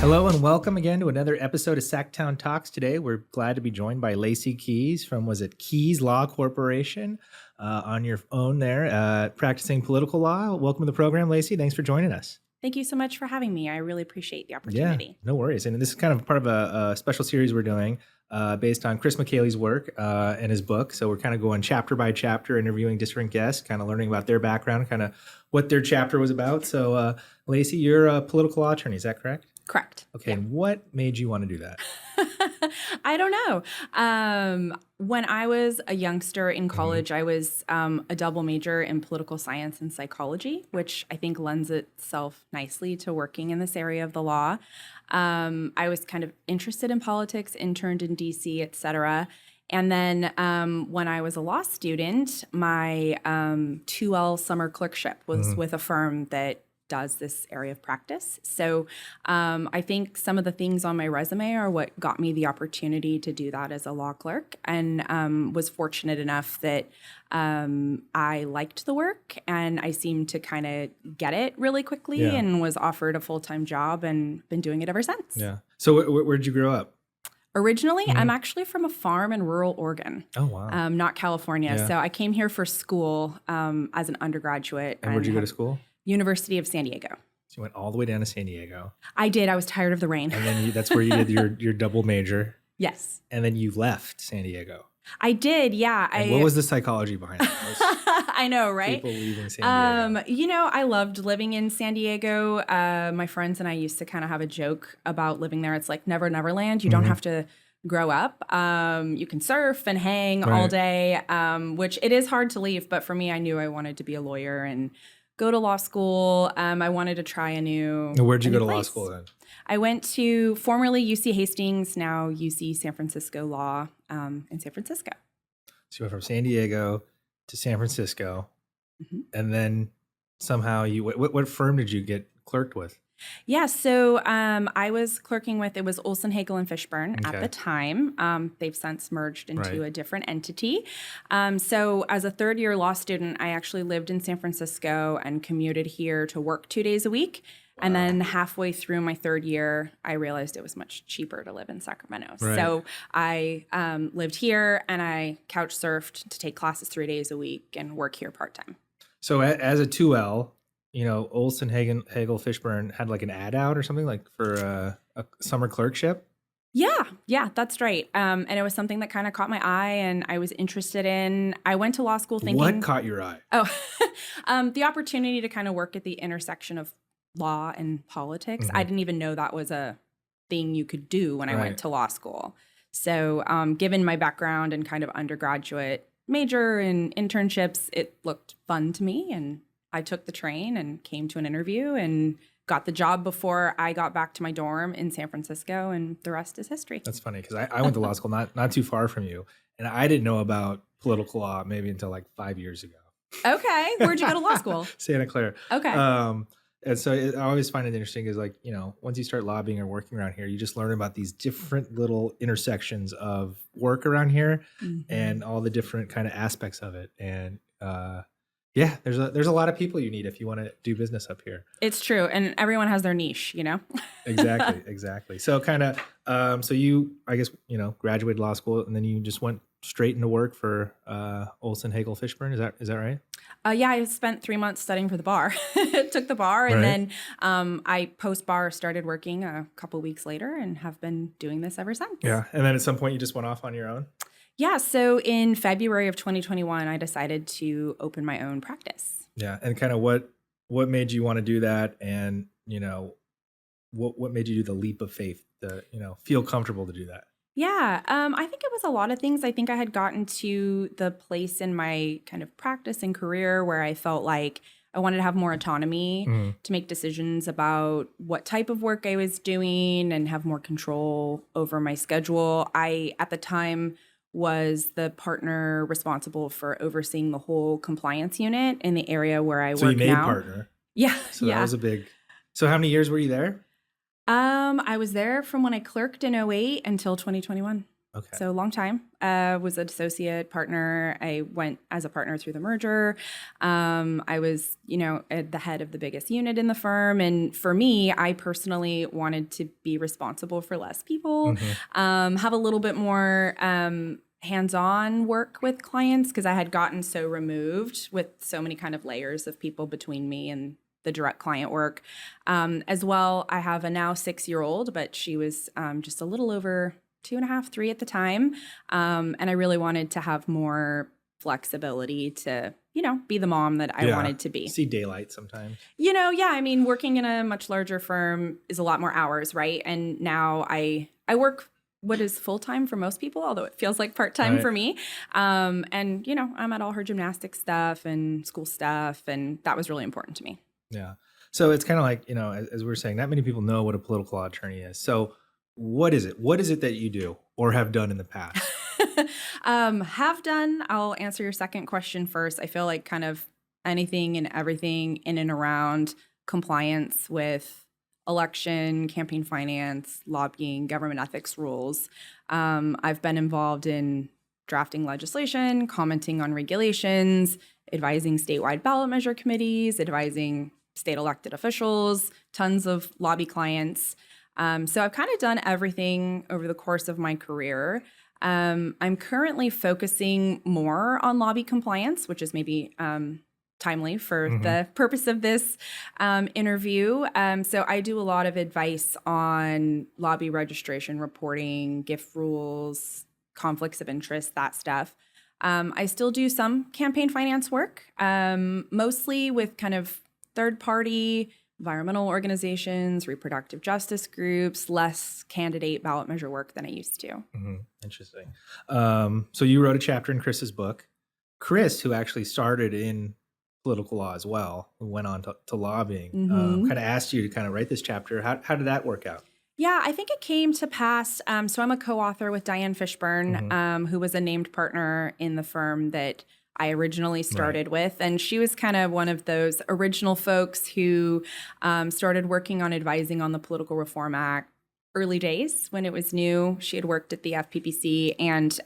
Hello and welcome again to another episode of SacTown Talks. Today we're glad to be joined by Lacey Keys from, Keys Law Corporation, on your own there, practicing political law. Welcome to the program, Lacey. Thanks for joining us. Thank you so much for having me. I really appreciate the opportunity. Yeah, no worries. And this is kind of part of a special series we're doing based on Chris McKaylee's work and his book. So we're kind of going chapter by chapter, interviewing different guests, kind of learning about their background, kind of what their chapter was about. So Lacey, you're a political law attorney, is that correct? Correct. Okay, yeah. And what made you want to do that? I don't know. When I was a youngster in college, I was a double major in political science and psychology, which I think lends itself nicely to working in this area of the law. I was kind of interested in politics, interned in DC, et cetera. And then when I was a law student, my 2L summer clerkship was with a firm that does this area of practice. So I think some of the things on my resume are what got me the opportunity to do that as a law clerk, and was fortunate enough that I liked the work and I seemed to kind of get it really quickly and was offered a full-time job and been doing it ever since. Yeah. So where'd you grow up? Originally, I'm actually from a farm in rural Oregon. Oh, wow. Not California. Yeah. So I came here for school as an undergraduate. And where'd you go to school? University of San Diego. So you went all the way down to San Diego. I did. I was tired of the rain. And then that's where you did your double major. Yes. And then you left San Diego. I did, yeah. And what was the psychology behind it? I know, right? People leaving San Diego. I loved living in San Diego. My friends and I used to kind of have a joke about living there. It's like Never Neverland. You don't have to grow up. You can surf and hang all day, which it is hard to leave. But for me, I knew I wanted to be a lawyer and go to law school. I wanted to try a new Where'd you go to place. law school then? I went to formerly UC Hastings, now UC San Francisco Law in San Francisco. So you went from San Diego to San Francisco. And then somehow what firm did you get clerked with? Yeah, so I was clerking with, it was Olson, Hagel, and Fishburne at the time. They've since merged into a different entity. So as a third-year law student, I actually lived in San Francisco and commuted here to work 2 days a week. Wow. And then halfway through my third year, I realized it was much cheaper to live in Sacramento. Right. So I lived here and I couch surfed to take classes 3 days a week and work here part-time. So as a 2L, Olson, Hagel, Fishburne had like an ad out or something like for a summer clerkship? Yeah, that's right. And it was something that kind of caught my eye and I was interested in. I went to law school thinking— What caught your eye? Oh, the opportunity to kind of work at the intersection of law and politics. I didn't even know that was a thing you could do when I went to law school. So given my background and kind of undergraduate major and internships, it looked fun to me, and I took the train and came to an interview and got the job before I got back to my dorm in San Francisco, and the rest is history. That's funny because I went to law school not too far from you, and I didn't know about political law maybe until like 5 years ago. Okay. Where'd you go to law school? Santa Clara. Okay. And so I always find it interesting is like, once you start lobbying or working around here, you just learn about these different little intersections of work around here and all the different kind of aspects of it. And there's a lot of people you need if you want to do business up here. It's true. And everyone has their niche, Exactly. So kind of, so you, I guess, graduated law school and then you just went straight into work for Olson, Hagel, Fishburne. Is that right? Yeah, I spent 3 months studying for the bar. Took the bar, and then I post-bar started working a couple weeks later and have been doing this ever since. Yeah, and then at some point you just went off on your own? Yeah, so in February of 2021, I decided to open my own practice. Yeah, and kind of what made you want to do that, and what made you do the leap of faith to feel comfortable to do that? Yeah, I think it was a lot of things. I think I had gotten to the place in my kind of practice and career where I felt like I wanted to have more autonomy to make decisions about what type of work I was doing and have more control over my schedule. I, at the time, was the partner responsible for overseeing the whole compliance unit in the area where I work now. So you made partner? Yeah. So that was a big— So how many years were you there? I was there from when I clerked in 2008 until 2021. Okay. So long time. Was an associate partner. I went as a partner through the merger. I was, at the head of the biggest unit in the firm. And for me, I personally wanted to be responsible for less people, have a little bit more hands-on work with clients because I had gotten so removed with so many kind of layers of people between me and the direct client work. As well, I have a now 6-year-old, but she was just a little over 2.5, 3 at the time. And I really wanted to have more flexibility to, be the mom that I wanted to be. See daylight sometimes. I mean, working in a much larger firm is a lot more hours, right? And now I work what is full-time for most people, although it feels like part-time for me. And, I'm at all her gymnastics stuff and school stuff, and that was really important to me. Yeah. So it's kind of like, as we were saying, not many people know what a political law attorney is. So what is it? What is it that you do or have done in the past? Have done. I'll answer your second question first. I feel like kind of anything and everything in and around compliance with election, campaign finance, lobbying, government ethics rules. I've been involved in drafting legislation, commenting on regulations, advising statewide ballot measure committees, advising state elected officials, tons of lobby clients. So I've kind of done everything over the course of my career. I'm currently focusing more on lobby compliance, which is maybe timely for the purpose of this interview. So I do a lot of advice on lobby registration reporting, gift rules, conflicts of interest, that stuff. I still do some campaign finance work, mostly with kind of third-party environmental organizations, reproductive justice groups, less candidate ballot measure work than I used to. Interesting. So you wrote a chapter in Chris's book. Chris, who actually started in political law as well, who went on to lobbying, kind of asked you to kind of write this chapter. How did that work out? Yeah, I think it came to pass. So I'm a co-author with Diane Fishburne, who was a named partner in the firm that I originally started with. And she was kind of one of those original folks who started working on advising on the Political Reform Act early days when it was new. She had worked at the FPPC, and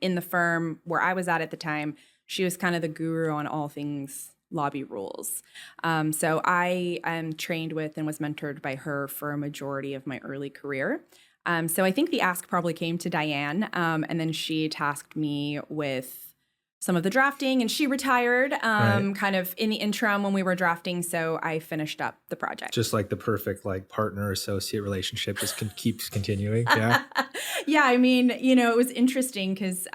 in the firm where I was at the time, she was kind of the guru on all things lobby rules. So I am trained with and was mentored by her for a majority of my early career. So I think the ask probably came to Diane, and then she tasked me with some of the drafting, and she retired kind of in the interim when we were drafting. So I finished up the project. Just like the perfect partner associate relationship just keeps continuing. Yeah. Yeah. I mean, it was interesting because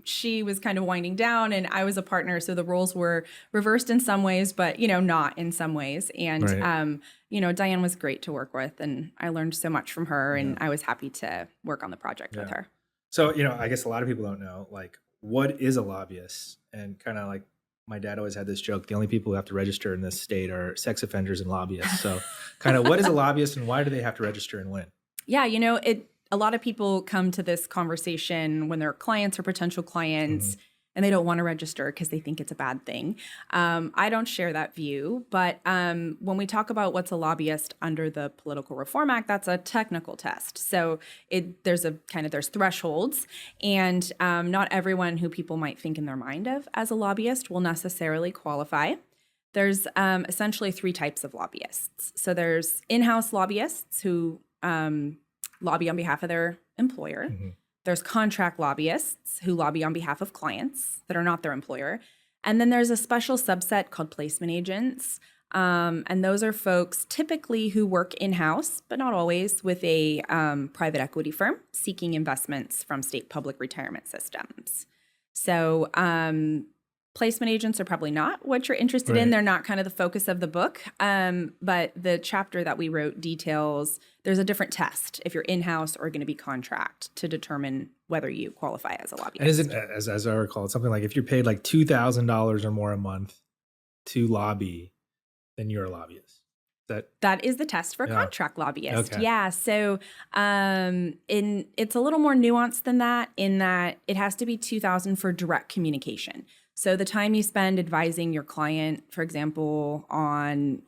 she was kind of winding down and I was a partner. So the roles were reversed in some ways, but, not in some ways. And, Diane was great to work with, and I learned so much from her, and I was happy to work on the project with her. So, I guess a lot of people don't know, what is a lobbyist? And kind of like my dad always had this joke, the only people who have to register in this state are sex offenders and lobbyists. So kind of what is a lobbyist and why do they have to register and when? Yeah, a lot of people come to this conversation when they're clients or potential clients and they don't want to register because they think it's a bad thing. I don't share that view, but when we talk about what's a lobbyist under the Political Reform Act, that's a technical test. So there's thresholds, and not everyone who people might think in their mind of as a lobbyist will necessarily qualify. There's essentially 3 types of lobbyists. So there's in-house lobbyists who lobby on behalf of their employer. There's contract lobbyists who lobby on behalf of clients that are not their employer. And then there's a special subset called placement agents. And those are folks typically who work in-house, but not always, with a private equity firm seeking investments from state public retirement systems. So placement agents are probably not what you're interested in. They're not kind of the focus of the book. But the chapter that we wrote details there's a different test if you're in-house or going to be contract to determine whether you qualify as a lobbyist. And isn't, as I recall, it's something like if you're paid $2,000 or more a month to lobby, then you're a lobbyist. That is the test for a contract lobbyist. Okay. Yeah. So it's a little more nuanced than that in that it has to be $2,000 for direct communication. So the time you spend advising your client, for example, on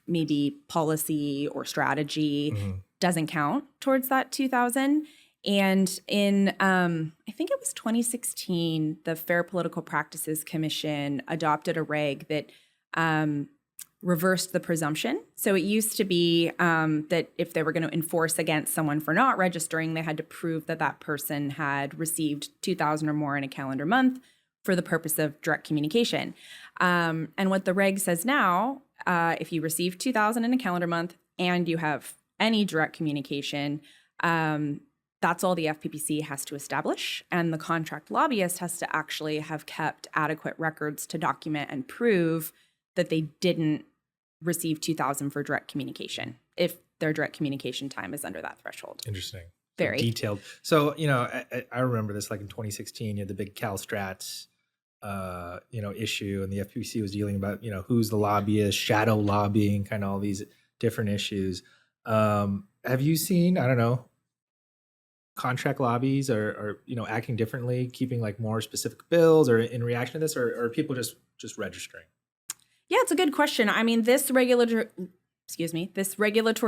maybe policy or strategy doesn't count towards that $2,000. And in, I think it was 2016, the Fair Political Practices Commission adopted a reg that reversed the presumption. So it used to be that if they were going to enforce against someone for not registering, they had to prove that that person had received 2,000 or more in a calendar month for the purpose of direct communication. And what the reg says now, if you receive 2,000 in a calendar month and you have any direct communication, that's all the FPPC has to establish. And the contract lobbyist has to actually have kept adequate records to document and prove that they didn't receive 2,000 for direct communication if their direct communication time is under that threshold. Interesting. Very detailed. So, I remember this, like in 2016, you had the big CalStrats, issue, and the FPPC was dealing about, who's the lobbyist, shadow lobbying, kind of all these different issues. Have you seen, I don't know, contract lobbies are acting differently, keeping like more specific bills or in reaction to this, or are people just registering? Yeah, it's a good question. I mean, this regulatory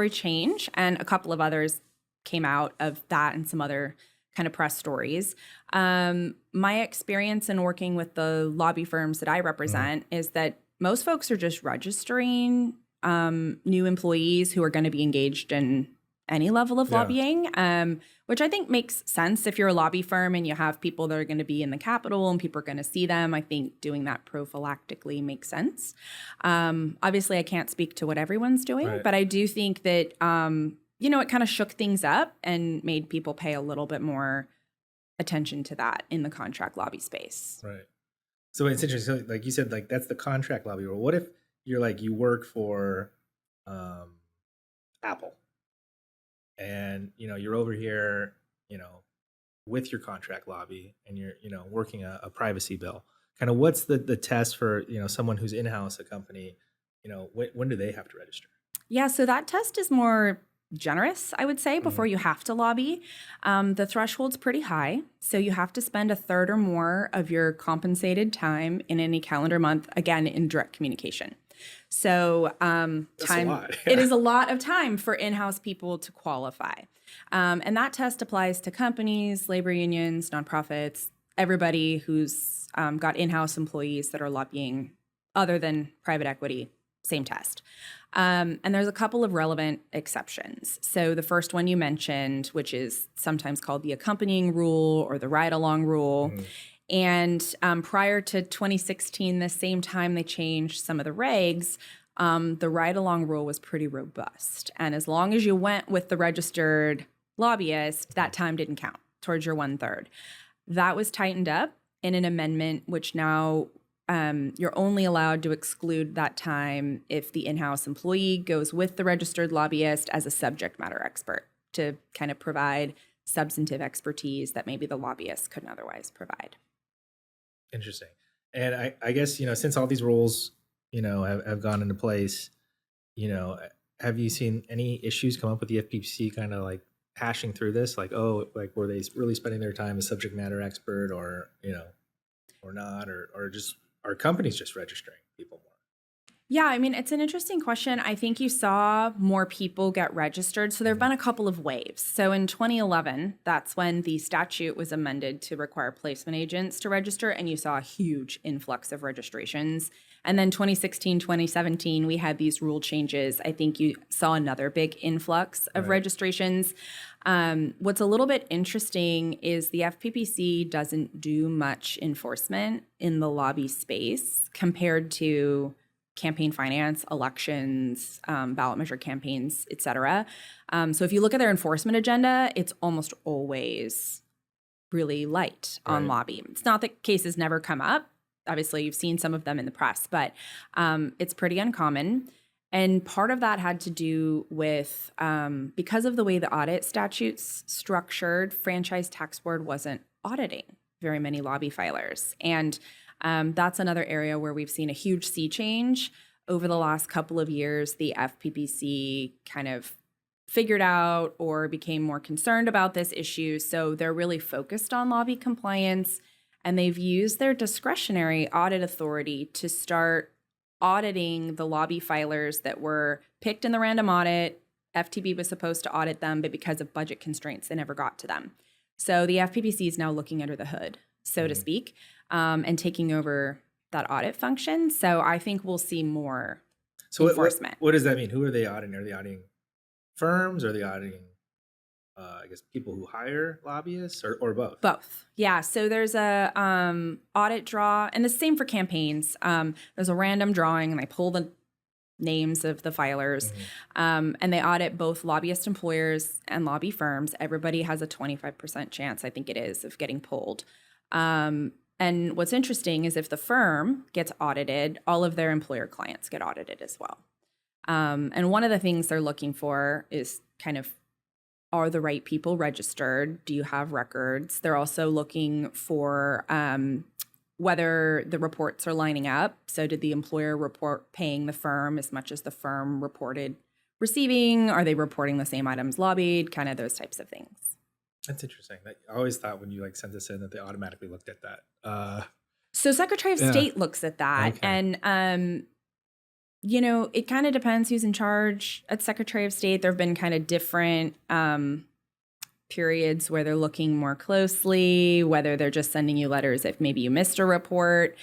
change and a couple of others came out of that and some other kind of press stories. My experience in working with the lobby firms that I represent is that most folks are just registering new employees who are going to be engaged in any level of lobbying, which I think makes sense. If you're a lobby firm and you have people that are going to be in the Capitol and people are going to see them, I think doing that prophylactically makes sense. Obviously, I can't speak to what everyone's doing, but I do think that, it kind of shook things up and made people pay a little bit more attention to that in the contract lobby space. Right. So it's interesting. So like you said, like that's the contract lobby. Or what if you're like, you work for Apple, and you're over here with your contract lobby, and you're working a privacy bill. Kind of what's the test for someone who's in-house a company? When do they have to register? Yeah, so that test is more generous, I would say, before you have to lobby. The threshold's pretty high, so you have to spend a third or more of your compensated time in any calendar month, again, in direct communication. So it is a lot of time for in-house people to qualify. And that test applies to companies, labor unions, nonprofits, everybody who's got in-house employees that are lobbying other than private equity, same test. And there's a couple of relevant exceptions. So the first one you mentioned, which is sometimes called the accompanying rule or the ride-along rule. And prior to 2016, the same time they changed some of the regs, the ride-along rule was pretty robust. And as long as you went with the registered lobbyist, that time didn't count towards your 1/3. That was tightened up in an amendment, which now you're only allowed to exclude that time if the in-house employee goes with the registered lobbyist as a subject matter expert to kind of provide substantive expertise that maybe the lobbyist couldn't otherwise provide. Interesting. And I guess, since all these rules, have gone into place, have you seen any issues come up with the FPPC kind of like hashing through this? Like, were they really spending their time as subject matter expert or, or not, or just, are companies just registering people more? Yeah, I mean, it's an interesting question. I think you saw more people get registered. So there have been a couple of waves. So in 2011, that's when the statute was amended to require placement agents to register, and you saw a huge influx of registrations. And then 2016, 2017, we had these rule changes. I think you saw another big influx of registrations. What's a little bit interesting is the FPPC doesn't do much enforcement in the lobby space compared to campaign finance, elections, ballot measure campaigns, et cetera. So if you look at their enforcement agenda, it's almost always really light on lobby. It's not that cases never come up. Obviously, you've seen some of them in the press, but it's pretty uncommon. And part of that had to do with, because of the way the audit statute's structured, Franchise Tax Board wasn't auditing very many lobby filers. And that's another area where we've seen a huge sea change over the last couple of years. The FPPC kind of figured out or became more concerned about this issue. So they're really focused on lobby compliance, and they've used their discretionary audit authority to start auditing the lobby filers that were picked in the random audit. FTB was supposed to audit them, but because of budget constraints, they never got to them. So the FPPC is now looking under the hood, so to speak, and taking over that audit function. So I think we'll see more enforcement. What does that mean? Who are they auditing? Are they auditing firms? Are they auditing, I guess, people who hire lobbyists, or both? Both. Yeah. So there's a audit draw, and the same for campaigns. There's a random drawing, and they pull the names of the filers, and they audit both lobbyist employers and lobby firms. Everybody has a 25% chance, I think it is, of getting pulled. And what's interesting is if the firm gets audited, all of their employer clients get audited as well. And one of the things they're looking for is kind of, are the right people registered? Do you have records? They're also looking for whether the reports are lining up. So did the employer report paying the firm as much as the firm reported receiving? Are they reporting the same items lobbied? Kind of those types of things. That's interesting. I always thought when you sent this in that they automatically looked at that. So Secretary of State looks at that. Okay. And, it kind of depends who's in charge at Secretary of State. There have been kind of different periods where they're looking more closely, whether they're just sending you letters if maybe you missed a report.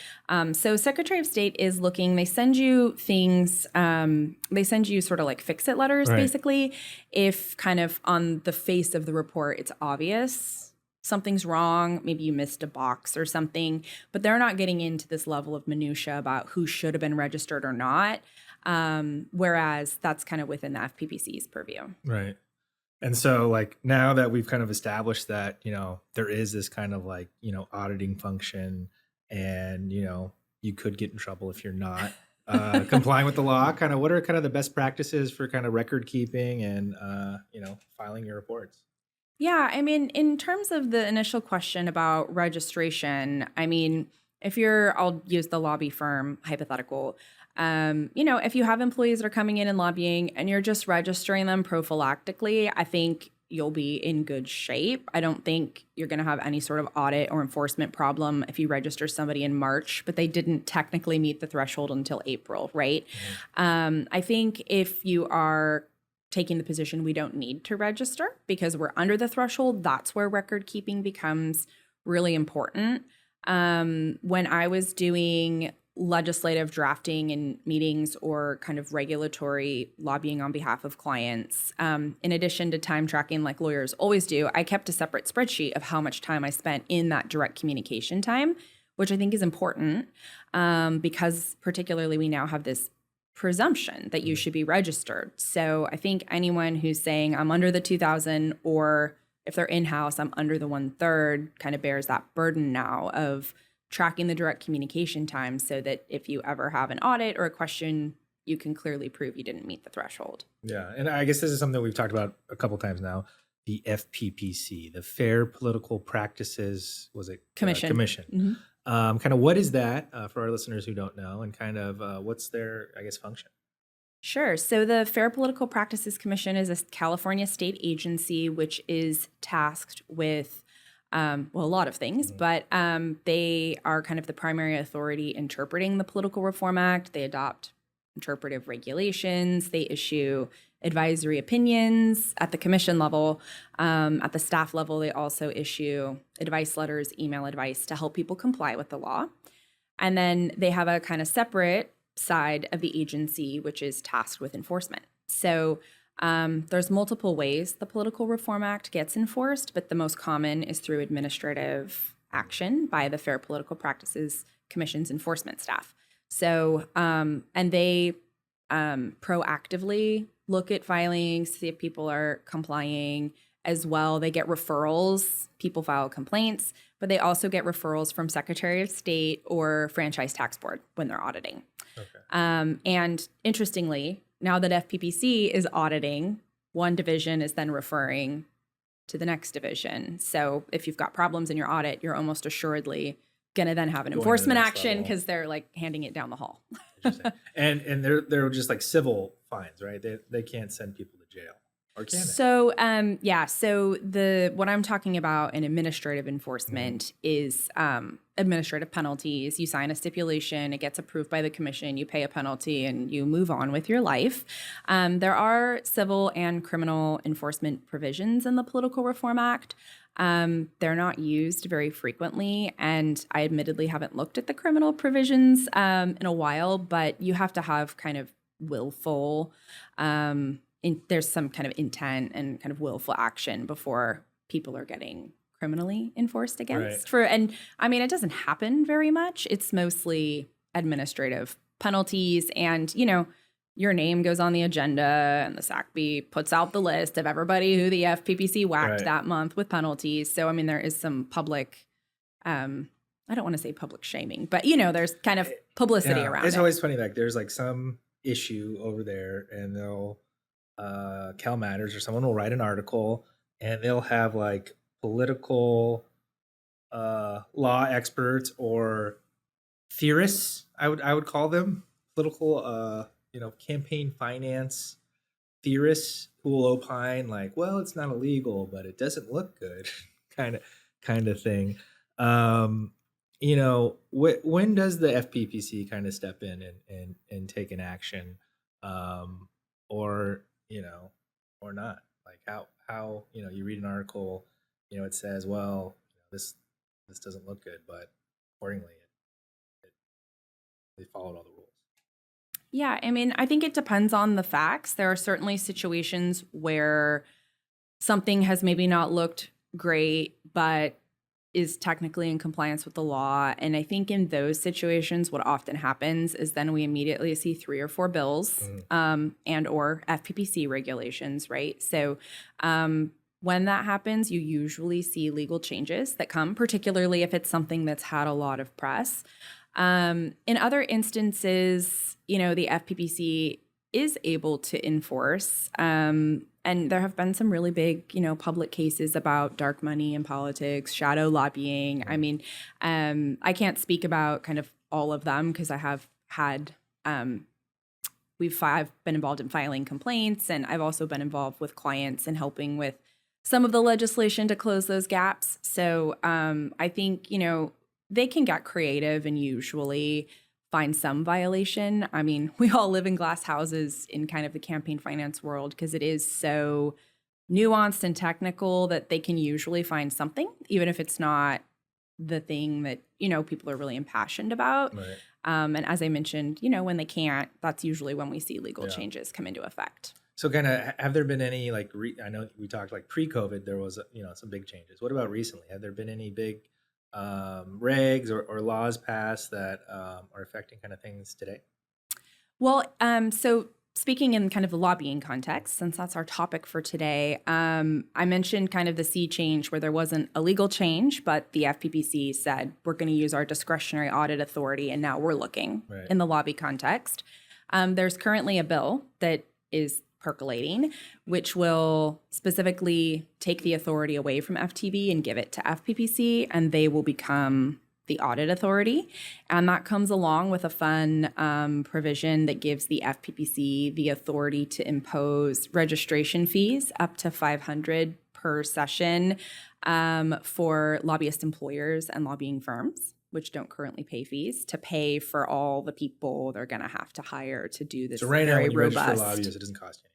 So Secretary of State is looking, they send you things, they send you sort of like fix-it letters, basically, if kind of on the face of the report, it's obvious something's wrong, maybe you missed a box or something, but they're not getting into this level of minutia about who should have been registered or not, whereas that's kind of within the FPPC's purview. Right. And so now that we've kind of established that, there is this kind of auditing function, and, you could get in trouble if you're not complying with the law, kind of what are kind of the best practices for kind of record keeping and, filing your reports? Yeah, I mean, in terms of the initial question about registration, I mean, I'll use the lobby firm hypothetical. If you have employees that are coming in and lobbying and you're just registering them prophylactically, I think you'll be in good shape. I don't think you're going to have any sort of audit or enforcement problem if you register somebody in March, but they didn't technically meet the threshold until April, right? I think if you are taking the position we don't need to register because we're under the threshold, that's where record keeping becomes really important. When I was doing legislative drafting in meetings or kind of regulatory lobbying on behalf of clients, in addition to time tracking like lawyers always do, I kept a separate spreadsheet of how much time I spent in that direct communication time, which I think is important because particularly we now have this presumption that you should be registered. So I think anyone who's saying I'm under the 2,000, or if they're in-house, I'm under the 1/3, kind of bears that burden now of tracking the direct communication time so that if you ever have an audit or a question, you can clearly prove you didn't meet the threshold. Yeah. And I guess this is something we've talked about a couple times now. The FPPC, the Fair Political Practices, Commission. Mm-hmm. Kind of what is that for our listeners who don't know, and kind of what's their, I guess, function? Sure. So the Fair Political Practices Commission is a California state agency which is tasked with, a lot of things, but they are kind of the primary authority interpreting the Political Reform Act. They adopt interpretive regulations. They issue advisory opinions at the commission level. At the staff level, they also issue advice letters, email advice to help people comply with the law. And then they have a kind of separate side of the agency, which is tasked with enforcement. So there's multiple ways the Political Reform Act gets enforced, but the most common is through administrative action by the Fair Political Practices Commission's enforcement staff. So, and they proactively look at filings, see if people are complying as well. They get referrals, people file complaints, but they also get referrals from Secretary of State or Franchise Tax Board when they're auditing. Okay. And interestingly, now that FPPC is auditing, one division is then referring to the next division. So if you've got problems in your audit, you're almost assuredly going to then have an enforcement action because they're handing it down the hall. Interesting. And they're just civil fines, right? They can't send people to jail, or can they? So so what I'm talking about in administrative enforcement is administrative penalties. You sign a stipulation, it gets approved by the commission, you pay a penalty, and you move on with your life. There are civil and criminal enforcement provisions in the Political Reform Act. They're not used very frequently, and I admittedly haven't looked at the criminal provisions in a while, but you have to have kind of willful, there's some kind of intent and kind of willful action before people are getting criminally enforced against. And I mean, it doesn't happen very much. It's mostly administrative penalties, and your name goes on the agenda, and the SACB puts out the list of everybody who the FPPC whacked that month with penalties. So, I mean, there is some public, I don't want to say public shaming, but, there's kind of publicity around it. It's always funny, like there's like some issue over there, and they'll, Cal Matters or someone will write an article, and they'll have like political law experts or theorists, I would call them, political campaign finance theorists who will opine like, well, it's not illegal, but it doesn't look good, kind of thing. When does the FPPC kind of step in and take an action, or not? Like how you read an article, it says, well, this doesn't look good, but accordingly, they followed all the rules. Yeah, I mean, I think it depends on the facts. There are certainly situations where something has maybe not looked great, but is technically in compliance with the law. And I think in those situations, what often happens is then we immediately see 3 or 4 bills and or FPPC regulations, right? So when that happens, you usually see legal changes that come, particularly if it's something that's had a lot of press. In other instances, the FPPC is able to enforce, and there have been some really big, public cases about dark money in politics, shadow lobbying. I mean, I can't speak about kind of all of them because I have had, I've been involved in filing complaints, and I've also been involved with clients and helping with some of the legislation to close those gaps. So I think, they can get creative and usually find some violation. I mean, we all live in glass houses in kind of the campaign finance world because it is so nuanced and technical that they can usually find something, even if it's not the thing that, people are really impassioned about. Right. And as I mentioned, when they can't, that's usually when we see legal changes come into effect. So kind of, have there been any, like, I know we talked like pre-COVID, there was, some big changes. What about recently? Have there been any big regs or laws passed that are affecting kind of things today? Well, so speaking in kind of the lobbying context, since that's our topic for today, I mentioned kind of the sea change where there wasn't a legal change, but the FPPC said we're going to use our discretionary audit authority, and now we're looking in the lobby context. There's currently a bill that is percolating, which will specifically take the authority away from FTB and give it to FPPC, and they will become the audit authority. And that comes along with a fun provision that gives the FPPC the authority to impose registration fees up to $500 per session for lobbyist employers and lobbying firms, which don't currently pay fees, to pay for all the people they're going to have to hire to do this. So right now, very when you robust. register lobbyists, it doesn't cost you anything.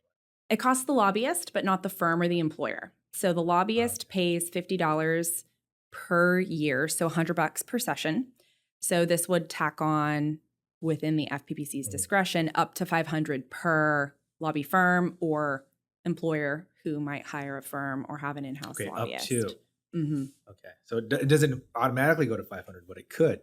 It costs the lobbyist, but not the firm or the employer. So the lobbyist pays $50 per year, so $100 per session. So this would tack on, within the FPPC's discretion, up to $500 per lobby firm or employer who might hire a firm or have an in-house lobbyist. Up to. Okay, so it doesn't automatically go to 500, but it could.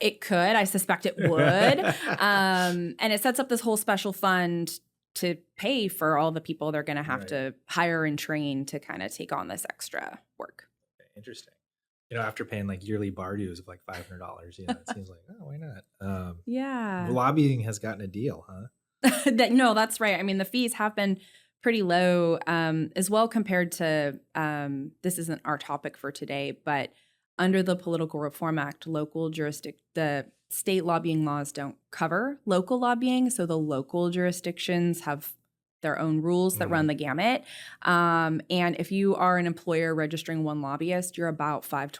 It could. I suspect it would. And it sets up this whole special fund to pay for all the people they're going to have to hire and train to kind of take on this extra work. Okay, interesting. After paying like yearly bar dues of like $500, it seems like, oh, why not? Yeah. Lobbying has gotten a deal, huh? No, that's right. I mean, the fees have been pretty low as well compared to, this isn't our topic for today, but under the Political Reform Act, the state lobbying laws don't cover local lobbying. So the local jurisdictions have their own rules that run the gamut. And if you are an employer registering one lobbyist, you're about $500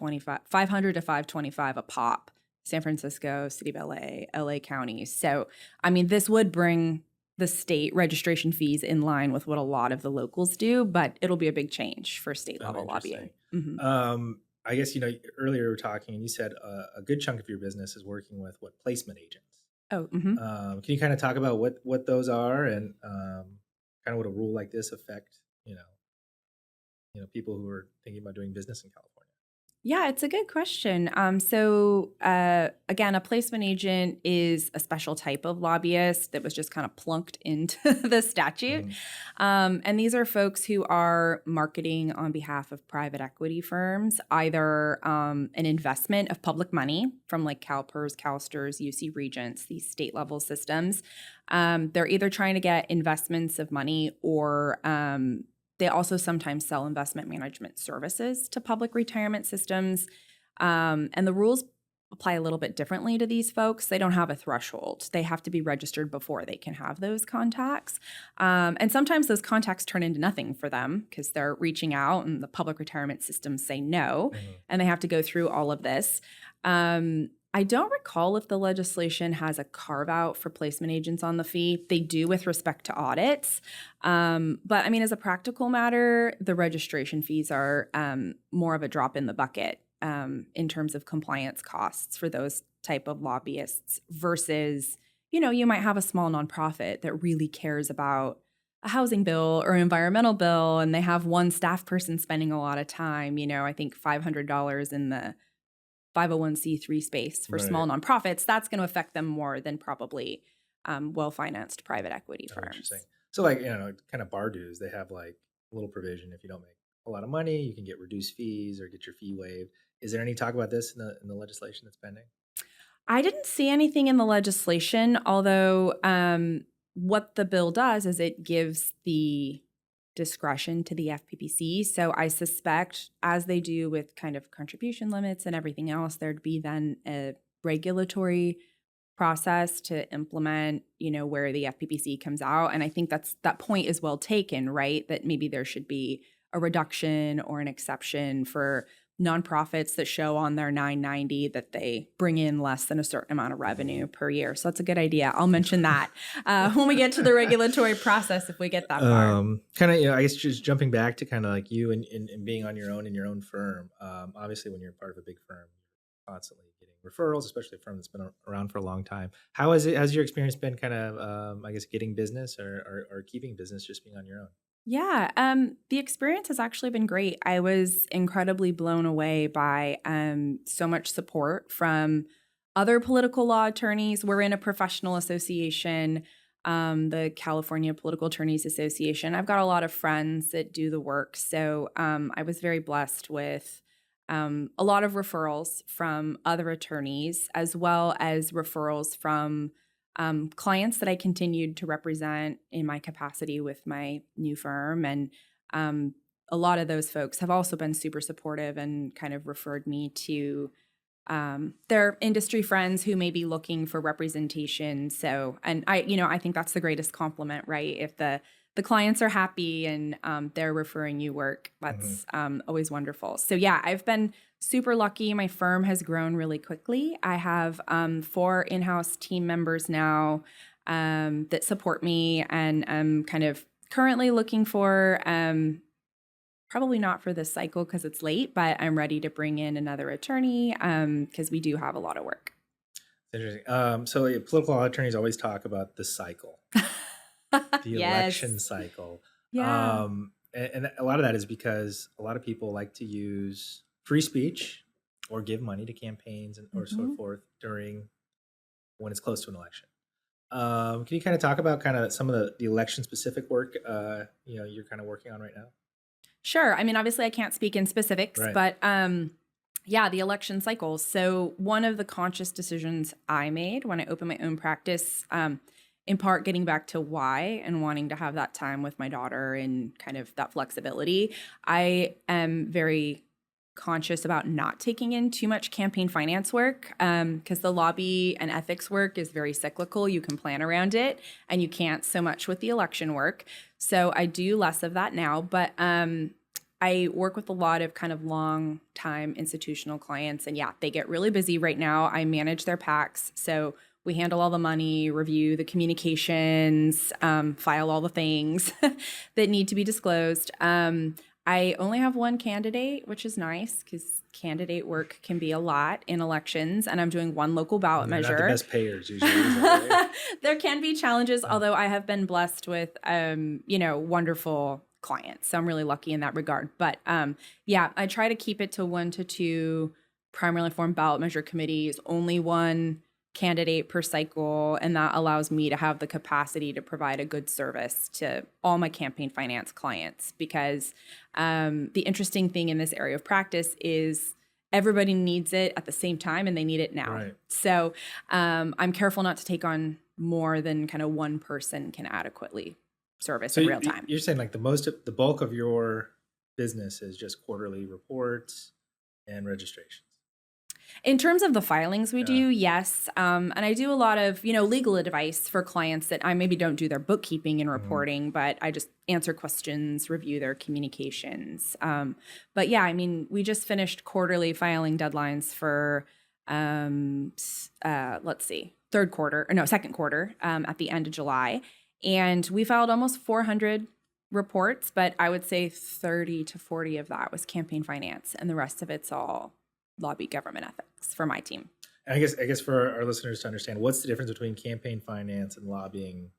to $525 a pop. San Francisco, City of LA, LA County. So, I mean, this would bring the state registration fees in line with what a lot of the locals do, but it'll be a big change for state level lobbying. I guess, earlier we were talking and you said a good chunk of your business is working with placement agents. Oh, Can you kind of talk about what those are and kind of what a rule like this affect, people who are thinking about doing business in California? Yeah, it's a good question. Again, a placement agent is a special type of lobbyist that was just kind of plunked into the statute. And these are folks who are marketing on behalf of private equity firms, either an investment of public money from like CalPERS, CalSTRS, UC Regents, these state level systems. They're either trying to get investments of money or they also sometimes sell investment management services to public retirement systems. And the rules apply a little bit differently to these folks. They don't have a threshold. They have to be registered before they can have those contacts. And sometimes those contacts turn into nothing for them because they're reaching out and the public retirement systems say no, and they have to go through all of this. I don't recall if the legislation has a carve out for placement agents on the fee. They do with respect to audits. But I mean, as a practical matter, the registration fees are more of a drop in the bucket in terms of compliance costs for those type of lobbyists versus, you might have a small nonprofit that really cares about a housing bill or environmental bill, and they have one staff person spending a lot of time, I think $500 in the 501c3 space for small nonprofits, that's going to affect them more than probably well-financed private equity firms. Interesting. So like, kind of bar dues, they have like a little provision. If you don't make a lot of money, you can get reduced fees or get your fee waived. Is there any talk about this in the legislation that's pending? I didn't see anything in the legislation, although what the bill does is it gives the discretion to the FPPC. So I suspect, as they do with kind of contribution limits and everything else, there'd be then a regulatory process to implement, where the FPPC comes out. And I think that point is well taken, right? That maybe there should be a reduction or an exception for nonprofits that show on their 990 that they bring in less than a certain amount of revenue per year. So that's a good idea. I'll mention that when we get to the regulatory process, if we get that far. Kind of, I guess just jumping back to kind of like you and being on your own in your own firm. Obviously, when you're part of a big firm, you're constantly getting referrals, especially a firm that's been around for a long time. Has your experience been kind of, I guess, getting business or keeping business just being on your own? Yeah, the experience has actually been great. I was incredibly blown away by so much support from other political law attorneys. We're in a professional association, the California Political Attorneys Association. I've got a lot of friends that do the work. So I was very blessed with a lot of referrals from other attorneys, as well as referrals from clients that I continued to represent in my capacity with my new firm. And a lot of those folks have also been super supportive and kind of referred me to their industry friends who may be looking for representation. So, and I think that's the greatest compliment, right? If the clients are happy and they're referring you work, that's always wonderful. So yeah, I've been super lucky. My firm has grown really quickly. I have 4 in-house team members now that support me, and I'm kind of currently looking for, probably not for this cycle because it's late, but I'm ready to bring in another attorney because we do have a lot of work. Interesting. So political law attorneys always talk about the cycle, the election cycle. Yeah. And a lot of that is because a lot of people like to use free speech or give money to campaigns or so forth when it's close to an election. Can you kind of talk about kind of some of the election specific work you're kind of working on right now? Sure. I mean, obviously I can't speak in specifics, but yeah, the election cycle. So one of the conscious decisions I made when I opened my own practice, in part getting back to why and wanting to have that time with my daughter and kind of that flexibility, I am very conscious about not taking in too much campaign finance work because the lobby and ethics work is very cyclical. You can plan around it and you can't so much with the election work. So I do less of that now, but I work with a lot of kind of long time institutional clients, and yeah, they get really busy right now. I manage their PACs. So We handle all the money, review the communications, file all the things that need to be disclosed. I only have one candidate, which is nice because candidate work can be a lot in elections, and I'm doing one local ballot measure. Not the best payers usually. Right? There can be challenges, although I have been blessed with, wonderful clients. So I'm really lucky in that regard. But I try to keep it to 1 to 2 primarily formed ballot measure committees, only one candidate per cycle, and that allows me to have the capacity to provide a good service to all my campaign finance clients, because the interesting thing in this area of practice is everybody needs it at the same time, and they need it now. Right. So I'm careful not to take on more than kind of one person can adequately service in real time. You're saying like the bulk of your business is just quarterly reports and registrations. In terms of the filings we do, yes. And I do a lot of, legal advice for clients that I maybe don't do their bookkeeping and reporting, but I just answer questions, review their communications. But yeah, we just finished quarterly filing deadlines for, second quarter at the end of July. And we filed almost 400 reports, but I would say 30 to 40 of that was campaign finance, and the rest of it's all lobby government ethics for my team. And I guess for our listeners to understand, what's the difference between campaign finance and lobbying?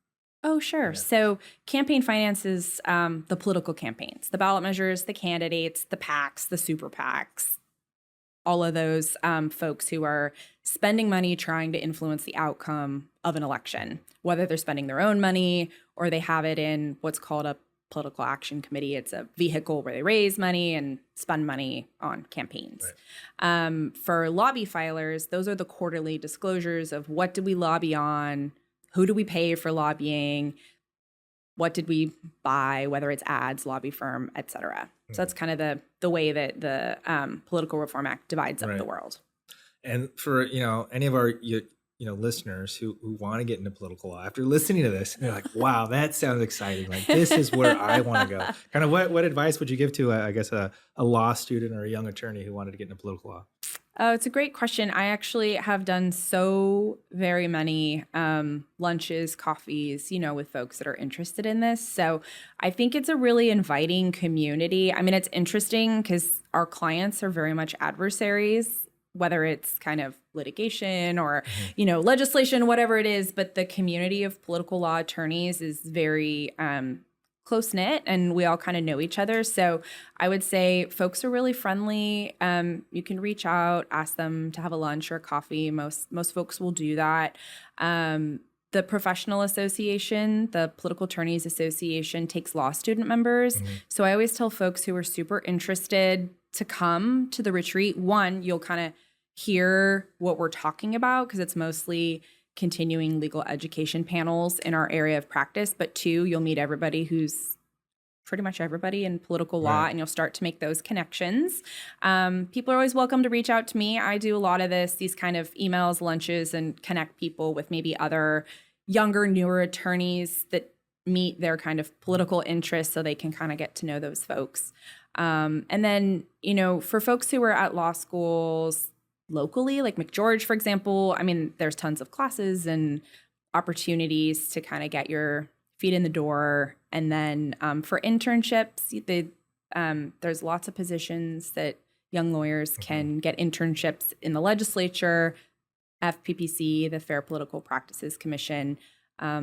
Oh, sure. Yeah. So campaign finance is the political campaigns, the ballot measures, the candidates, the PACs, the super PACs, all of those folks who are spending money trying to influence the outcome of an election, whether they're spending their own money or they have it in what's called a political action committee. It's a vehicle where they raise money and spend money on campaigns. Right. For lobby filers, those are the quarterly disclosures of what did we lobby on, who do we pay for lobbying, what did we buy, whether it's ads, lobby firm, et cetera. So that's kind of the way that the Political Reform Act divides up the world. And for any of our listeners who want to get into political law, after listening to this, they're like, wow, that sounds exciting. Like, this is where I want to go. Kind of what advice would you give to, a law student or a young attorney who wanted to get into political law? Oh, it's a great question. I actually have done so very many lunches, coffees, with folks that are interested in this. So I think it's a really inviting community. It's interesting because our clients are very much adversaries, whether it's kind of litigation or, legislation, whatever it is. But the community of political law attorneys is very close-knit, and we all kind of know each other. So I would say folks are really friendly. You can reach out, ask them to have a lunch or a coffee. Most folks will do that. The professional association, the Political Attorneys Association, takes law student members. So I always tell folks who are super interested to come to the retreat. One, you'll kind of hear what we're talking about because it's mostly continuing legal education panels in our area of practice. But 2, you'll meet everybody who's pretty much everybody in political law, right, and you'll start to make those connections. People are always welcome to reach out to me. I do a lot of these kind of emails, lunches, and connect people with maybe other younger, newer attorneys that meet their kind of political interests so they can kind of get to know those folks. And then, for folks who are at law schools locally, like McGeorge, for example, there's tons of classes and opportunities to kind of get your feet in the door. And then for internships, there's lots of positions that young lawyers can get internships in the legislature, FPPC, the Fair Political Practices Commission,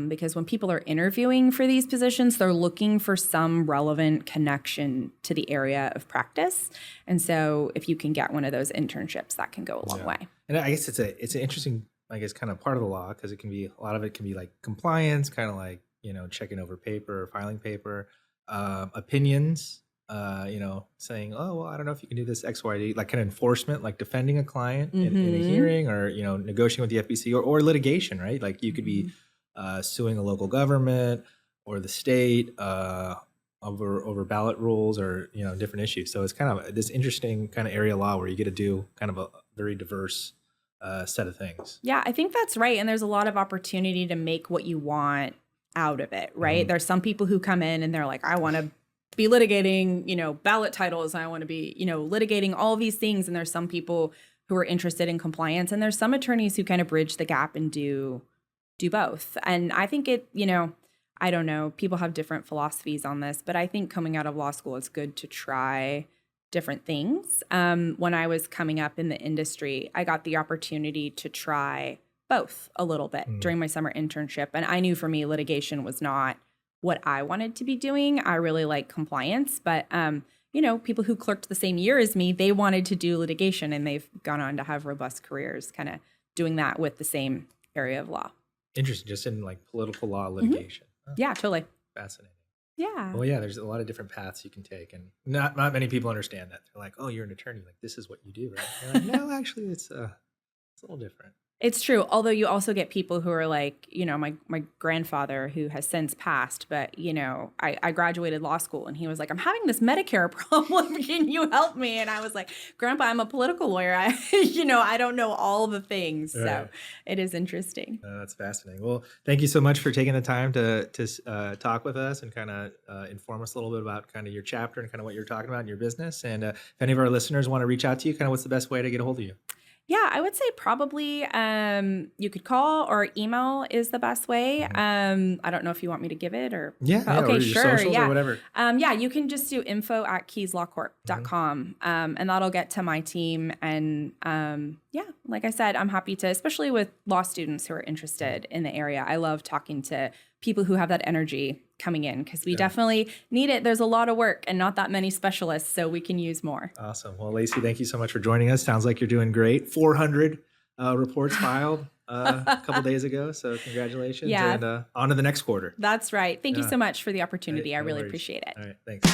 because when people are interviewing for these positions, they're looking for some relevant connection to the area of practice. And so if you can get one of those internships, that can go a long way. And I guess it's an interesting, kind of part of the law, because a lot of it can be like compliance, kind of like, checking over paper or filing paper, opinions, saying, oh, well, I don't know if you can do this X, Y, D, like kind of enforcement, like defending a client in a hearing, or, negotiating with the FPPC, or litigation, right? Like you could be suing a local government or the state over ballot rules or different issues. So it's kind of this interesting kind of area of law where you get to do kind of a very diverse set of things. Yeah, I think that's right. And there's a lot of opportunity to make what you want out of it, right? There's some people who come in and they're like, I want to be litigating, ballot titles. I want to be, litigating all these things. And there's some people who who are interested in compliance. And there's some attorneys who kind of bridge the gap and do both. And I think it, I don't know, people have different philosophies on this, but I think coming out of law school, it's good to try different things. When I was coming up in the industry, I got the opportunity to try both a little bit during my summer internship. And I knew for me, litigation was not what I wanted to be doing. I really like compliance, but people who clerked the same year as me, they wanted to do litigation, and they've gone on to have robust careers kind of doing that with the same area of law. Interesting, just in like political law litigation. Oh, yeah, totally. fascinating. Yeah. Well, yeah, there's a lot of different paths you can take, and not many people understand that. They're like, "Oh, you're an attorney. Like, this is what you do, right?" They're like, no, actually, it's a little different. It's true. Although you also get people who are like, my grandfather who has since passed, but, I graduated law school and he was like, I'm having this Medicare problem. Can you help me? And I was like, Grandpa, I'm a political lawyer. I don't know all the things. Right. So it is interesting. That's fascinating. Well, thank you so much for taking the time to talk with us and kind of inform us a little bit about kind of your chapter and kind of what you're talking about in your business. And if any of our listeners want to reach out to you, kind of what's the best way to get a hold of you? Yeah, I would say probably you could call or email is the best way. I don't know if you want me to give it or okay, or sure, or whatever. You can just do info@keyslawcorp.com, and that'll get to my team. And like I said, I'm happy to, especially with law students who are interested in the area. I love talking to people who have that energy coming in because we definitely need it. There's a lot of work and not that many specialists, so we can use more. Awesome. Well, Lacey, thank you so much for joining us. Sounds like you're doing great. 400 reports filed a couple days ago, so congratulations. And on to the next quarter. That's right. Thank you so much for the opportunity. I really appreciate it. All right, thanks.